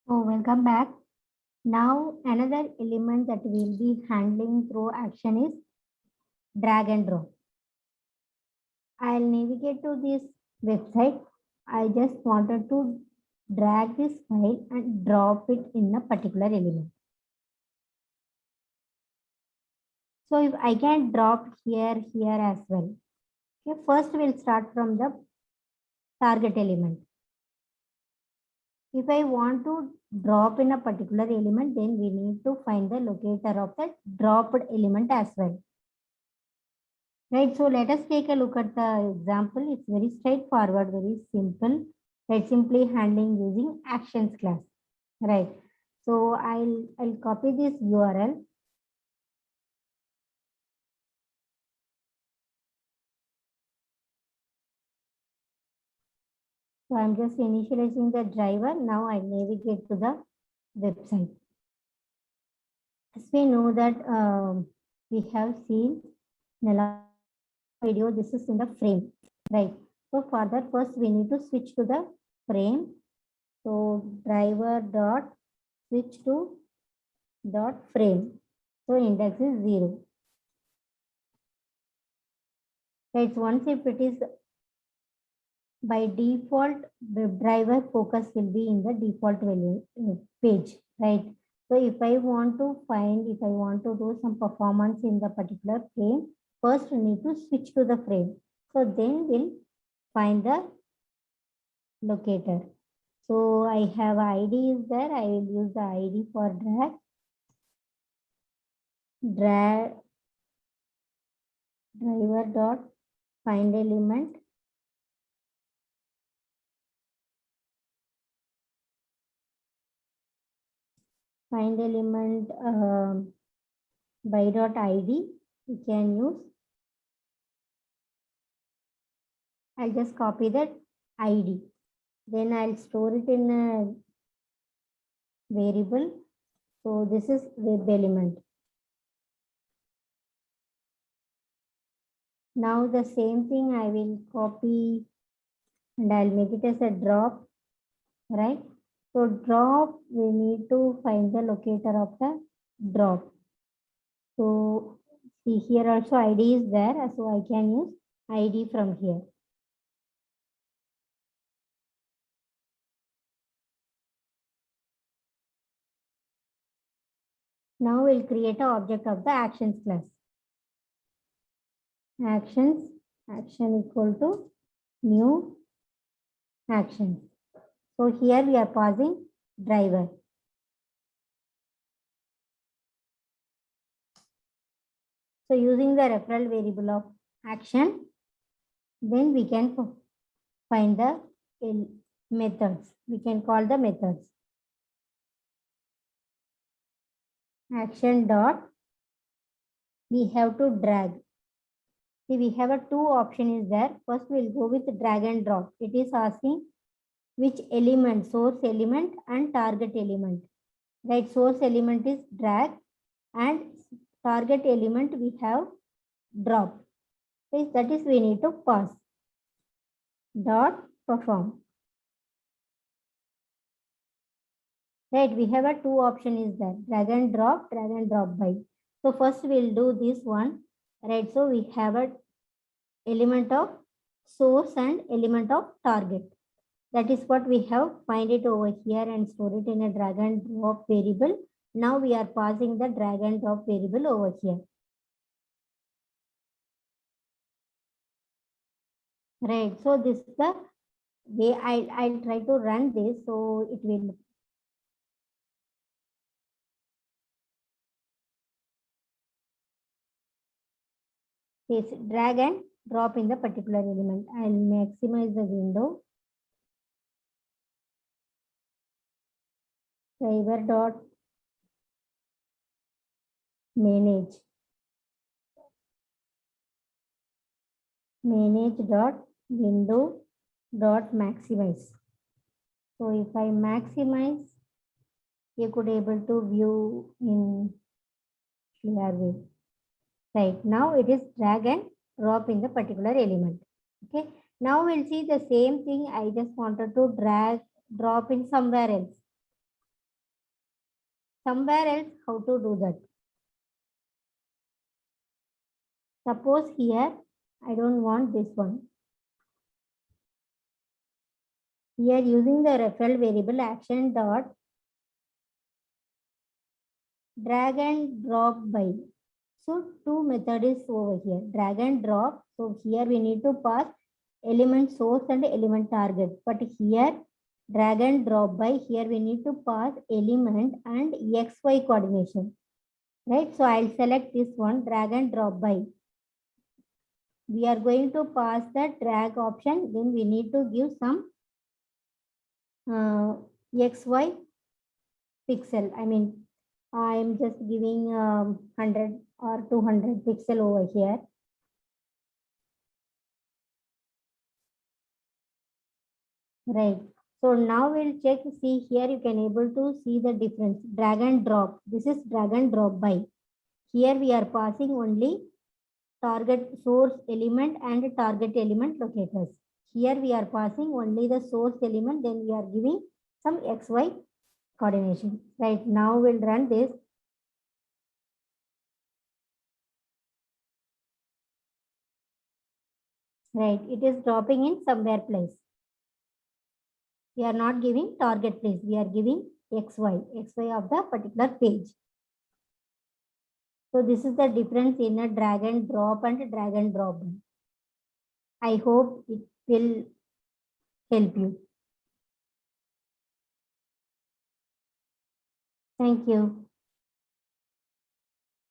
Oh, welcome back. Now, another element that we'll be handling through action is drag and drop. I'll navigate to this website. I just wanted to drag this file and drop it in a particular element. So if I can drop here as well. Okay, first we'll start from the target element. If I want to drop in a particular element, then we need to find the locator of the dropped element as well. Right, so let us take a look at the example. It's very straightforward, very simple. Right, simply handling using actions class. Right, so I'll copy this URL. So I'm just initializing the driver. Now I navigate to the website. As we know that we have seen in the last video, this is in the frame, right? So for that, first we need to switch to the frame. So driver dot switch to dot frame. So index is 0. Right. Once if it is by default, WebDriver focus will be in the default value page, right? So if I want to do some performance in the particular frame, first we need to switch to the frame. So then we'll find the locator. So I have ID is there. I will use the ID for drag driver dot find element by dot id we can use. I'll just copy that id, then I'll store it in a variable. So this is web element. Now the same thing I will copy and I'll make it as a drop, right? So drop, we need to find the locator of the drop. So see here also ID is there, so I can use ID from here. Now we'll create an object of the actions class. Actions, action equal to new actions. So here we are passing driver. So using the referral variable of action, then we can find the methods. We can call the methods. Action dot, we have to drag. See, we have a two option is there. First we'll go with drag and drop. It is asking which element, source element and target element. Right, source element is drag and target element we have drop. Okay, that is we need to pass dot perform. Right, we have a two option is there, drag and drop by. So first we'll do this one, right? So we have a element of source and element of target. That is what we have, find it over here and store it in a drag and drop variable. Now we are passing the drag and drop variable over here. Right, so this is the way I'll try to run this, so it will. Yes, drag and drop in the particular element. I'll maximize the window. Driver dot manage dot window dot maximize. So if I maximize, you could able to view in clear way. Right, now it is drag and drop in the particular element. Okay, now we'll see the same thing. I just wanted to drag drop in somewhere else. somewhere else, how to do that? Suppose here, I don't want this one. Here using the referral variable action dot drag and drop by. So two method is over here, drag and drop. So here we need to pass element source and element target. But here drag and drop by, here we need to pass element and XY coordination. Right? So I'll select this one, drag and drop by. We are going to pass the drag option. Then we need to give some XY pixel. I mean, I'm just giving 100 or 200 pixel over here. Right. So now we'll check, see here you can able to see the difference. Drag and drop. This is drag and drop by. Here we are passing only target source element and target element locators. Here we are passing only the source element, then we are giving some XY coordination. Right. Now we'll run this. Right. It is dropping in somewhere place. We are not giving target place. We are giving XY of the particular page. So this is the difference in a drag and drop and drag and drop. I hope it will help you. Thank you.